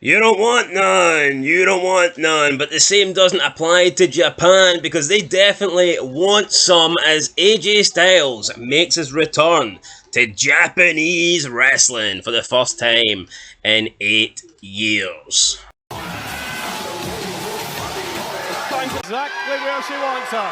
You don't want none. You don't want none. But the same doesn't apply to Japan because they definitely want some as AJ Styles makes his return to Japanese wrestling for the first time in 8 years. Exactly where she wants her.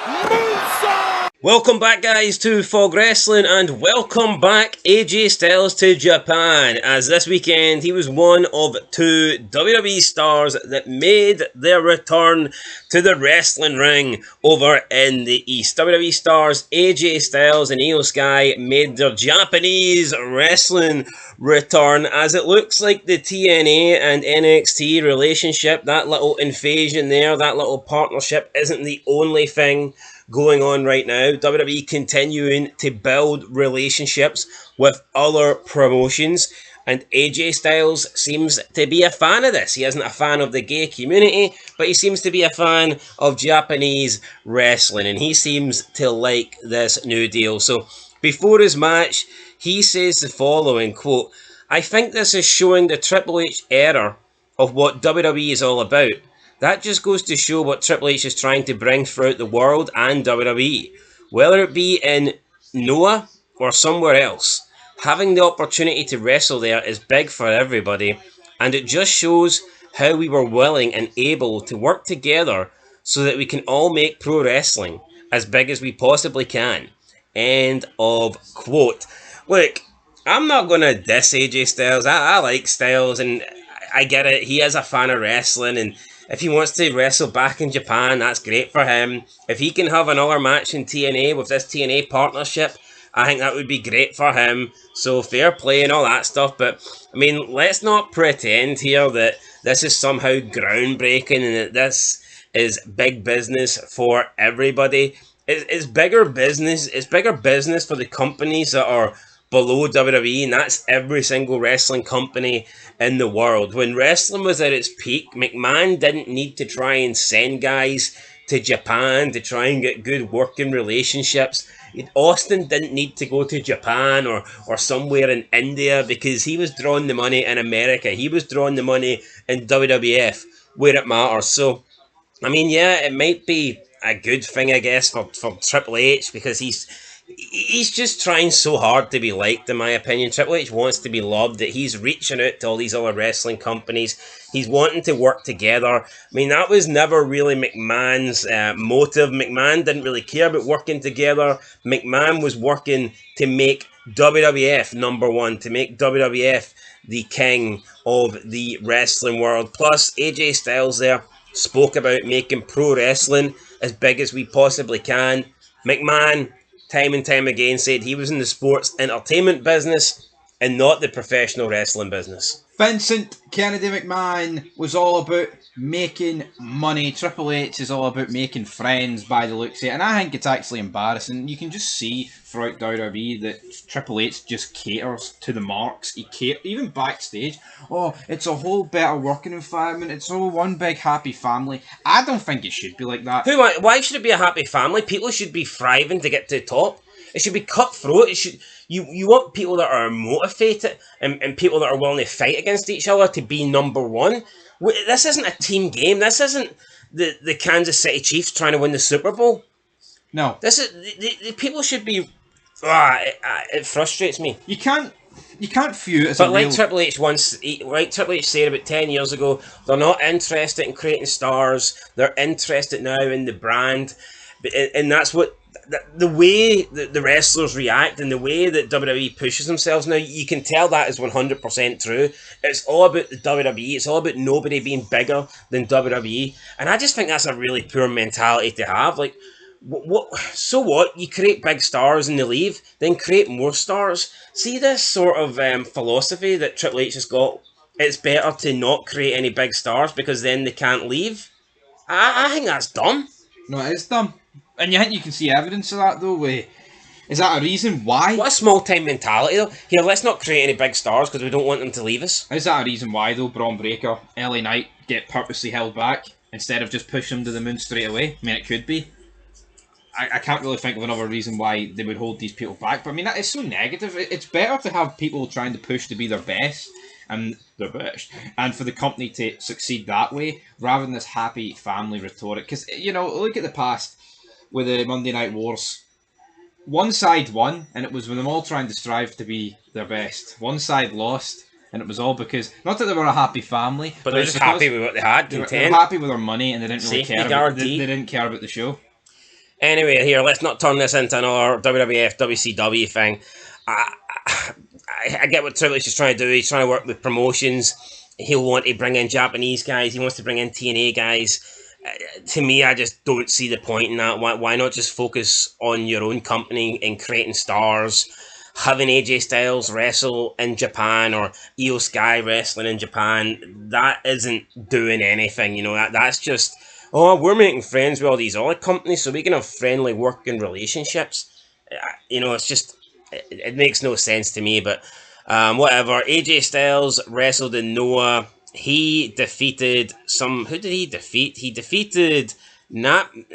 Moonsault! Welcome back, guys, to Fog Wrestling, and welcome back AJ Styles to Japan, as this weekend he was one of two WWE stars that made their return to the wrestling ring over in the East. WWE stars AJ Styles and Io Sky made their Japanese wrestling return, as it looks like the TNA and NXT relationship, that little invasion there, that little partnership, isn't the only thing going on right now. WWE continuing to build relationships with other promotions, and AJ Styles seems to be a fan of this. He isn't a fan of the gay community, but he seems to be a fan of Japanese wrestling, and he seems to like this new deal. So before his match, he says the following, quote, "I think this is showing the Triple H era of what WWE is all about. That just goes to show what Triple H is trying to bring throughout the world and WWE. Whether it be in Noah or somewhere else, having the opportunity to wrestle there is big for everybody, and it just shows how we were willing and able to work together so that we can all make pro wrestling as big as we possibly can." End of quote. Look, I'm not going to diss AJ Styles. I like Styles, and I get it. He is a fan of wrestling, and if he wants to wrestle back in Japan, that's great for him. If he can have another match in TNA with this TNA partnership, I think that would be great for him. So fair play and all that stuff. But, I mean, let's not pretend here that this is somehow groundbreaking and that this is big business for everybody. It's bigger business. It's bigger business for the companies that are below WWE, and that's every single wrestling company in the world. When wrestling was at its peak, McMahon didn't need to try and send guys to Japan to try and get good working relationships. Austin didn't need to go to Japan or somewhere in India because he was drawing the money in America. He was drawing the money in WWF where it matters. So, I mean, yeah, it might be a good thing, I guess, for Triple H because he's just trying so hard to be liked, in my opinion. Triple H wants to be loved, that he's reaching out to all these other wrestling companies. He's wanting to work together. I mean, that was never really McMahon's motive. McMahon didn't really care about working together. McMahon was working to make WWF number one, to make WWF the king of the wrestling world. Plus, AJ Styles there spoke about making pro wrestling as big as we possibly can. McMahon, time and time again, said he was in the sports entertainment business and not the professional wrestling business. Vincent Kennedy McMahon was all about making money. Triple H is all about making friends by the looks of it. And I think it's actually embarrassing. You can just see throughout WWE that Triple H just caters to the marks. He caters, even backstage. Oh, it's a whole better working environment. It's all one big happy family. I don't think it should be like that. Why should it be a happy family? People should be thriving to get to the top. It should be cutthroat. It should you want people that are motivated and people that are willing to fight against each other to be number one. This isn't a team game. This isn't the Kansas City Chiefs trying to win the Super Bowl. No. This is the people should be. It frustrates me. You can't view it as but a like real... Triple H said about 10 years ago, they're not interested in creating stars. They're interested now in the brand, and that's what. The way that the wrestlers react and the way that WWE pushes themselves now, you can tell that is 100% true. It's all about the WWE. It's all about nobody being bigger than WWE. And I just think that's a really poor mentality to have. Like, so what? You create big stars and they leave, then create more stars. See this sort of philosophy that Triple H has got? It's better to not create any big stars because then they can't leave. I think that's dumb. No, it is dumb. And you think you can see evidence of that, though? Is that a reason why? What a small-time mentality, though. Here, let's not create any big stars because we don't want them to leave us. Is that a reason why, though, Braun Breaker, LA Knight get purposely held back instead of just pushing them to the moon straight away? I mean, it could be. I can't really think of another reason why they would hold these people back. But, I mean, that is so negative. It's better to have people trying to push to be their best and they're British, and for the company to succeed that way rather than this happy family rhetoric. Because look at the past with the Monday Night Wars. One side won, and it was when them all trying to strive to be their best. One side lost, and it was all because not that they were a happy family, but they were just happy with what they had. They were happy with their money, and they didn't really care. They didn't care about the show. Anyway, here, let's not turn this into another WWF, WCW thing. I get what Triple H is trying to do. He's trying to work with promotions. He'll want to bring in Japanese guys. He wants to bring in TNA guys. To me, I just don't see the point in that. Why not just focus on your own company and creating stars? Having AJ Styles wrestle in Japan or Io Sky wrestling in Japan, that isn't doing anything. That's just, we're making friends with all these other companies so we can have friendly working relationships. It's just, it makes no sense to me, but whatever. AJ Styles wrestled in Noah. He defeated who did he defeat? He defeated Namochimo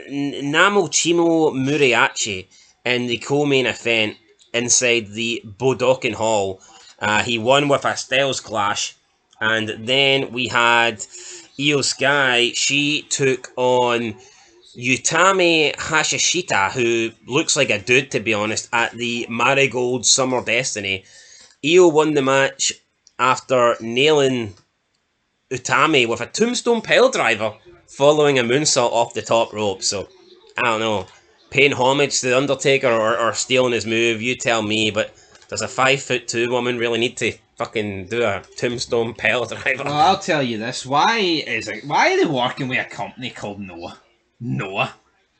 Muriachi in the co-main event inside the Budokan Hall. He won with a Styles Clash, and then we had Io Sky. She took on Utami Hashishita, who looks like a dude, to be honest, at the Marigold Summer Destiny. Io won the match after nailing Utami with a tombstone pile driver following a moonsault off the top rope. So, I don't know, paying homage to The Undertaker or stealing his move, you tell me, but does a 5'2" woman really need to fucking do a tombstone pile driver? Well, I'll tell you this, why are they working with a company called Noah?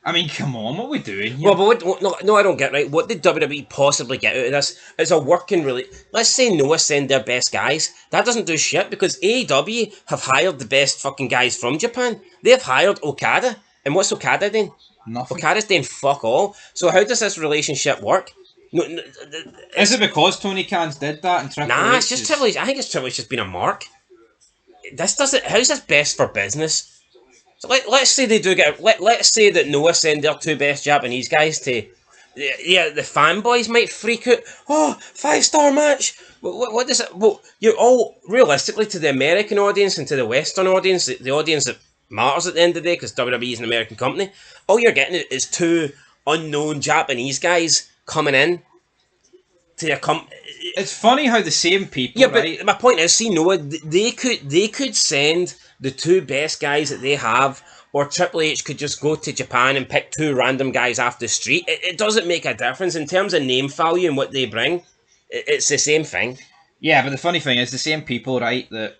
I mean, come on, what are we doing here? Well, but no, I don't get right. What did WWE possibly get out of this? It's a working Let's say Noah send their best guys. That doesn't do shit because AEW have hired the best fucking guys from Japan. They've hired Okada. And what's Okada doing? Nothing. Okada's doing fuck all. So how does this relationship work? No, is it because Tony Khan's did that and Triple H? It's just Triple H. I think it's Triple H just been a mark. How's this best for business? So let's say they do get. Let's say that Noah send their two best Japanese guys to. Yeah, the fanboys might freak out. Oh, 5-star match. What does it? Well, you're all realistically to the American audience and to the Western audience, the audience that matters at the end of the day, because WWE is an American company. All you're getting is two unknown Japanese guys coming in to your company. It's funny how the same people. Yeah, right? But my point is, see, Noah, they could send the two best guys that they have, or Triple H could just go to Japan and pick two random guys off the street. It doesn't make a difference in terms of name value and what they bring. It's the same thing. Yeah, but the funny thing is, the same people, right, that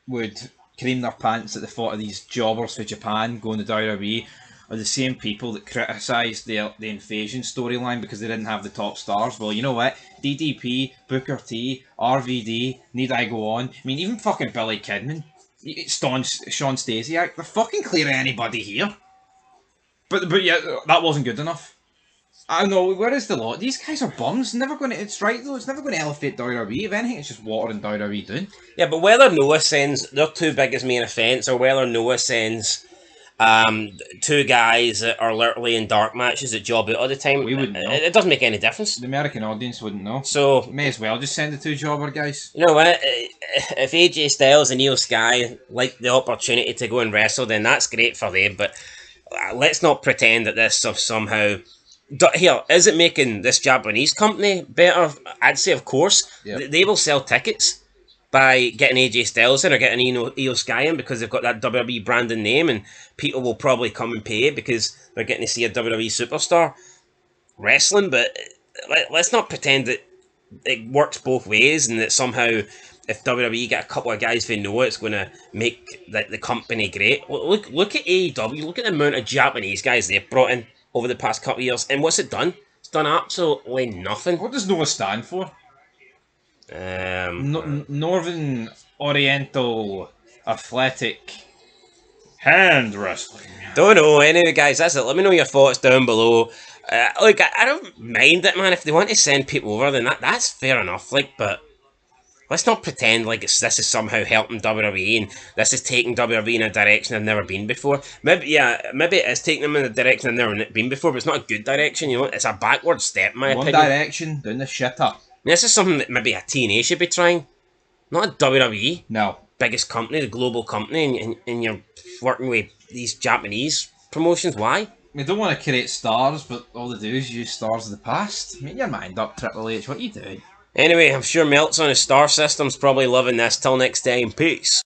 would cream their pants at the thought of these jobbers for Japan going to WWE are the same people that criticised the Invasion storyline because they didn't have the top stars. Well, you know what? DDP, Booker T, RVD, need I go on? I mean, even fucking Billy Kidman, Sean Stasiak, they're fucking clearing anybody here. But yeah, that wasn't good enough. I don't know, where is the lot? These guys are bums. It's right though, it's never going to elevate WWE. If anything, it's just watering WWE down. Yeah, but whether Noah sends their two biggest main events or whether Noah sends two guys that are literally in dark matches that job out all the time, we wouldn't know. It doesn't make any difference. The American audience wouldn't know. So may as well just send the two jobber guys. You know what? If AJ Styles and Io Sky like the opportunity to go and wrestle, then that's great for them. But let's not pretend that this stuff somehow. Here, is it making this Japanese company better? I'd say, of course. Yep. They will sell tickets by getting AJ Styles in or getting Io Sky in because they've got that WWE branded name, and people will probably come and pay because they're getting to see a WWE superstar wrestling. But let's not pretend that it works both ways and that somehow if WWE get a couple of guys they know, it's going to make the company great. Look at AEW. Look at the amount of Japanese guys they've brought in over the past couple of years, and what's it done? It's done absolutely nothing. What does Noah stand for? Northern Oriental Athletic Hand Wrestling. Don't know. Anyway, guys, that's it. Let me know your thoughts down below. Look, I don't mind it, man. If they want to send people over, then that's fair enough. But let's not pretend like this is somehow helping WWE and this is taking WWE in a direction they've never been before. Maybe it is taking them in a direction they've never been before, but it's not a good direction, you know. It's a backward step, in my opinion. One direction, down the shitter. This is something that maybe a TNA should be trying. Not WWE. No. Biggest company, the global company, and you're working with these Japanese promotions. Why? They don't want to create stars, but all they do is use stars of the past. Make your mind up, Triple H. What are you doing? Anyway, I'm sure Melt's on his star system's probably loving this. Till next time, peace.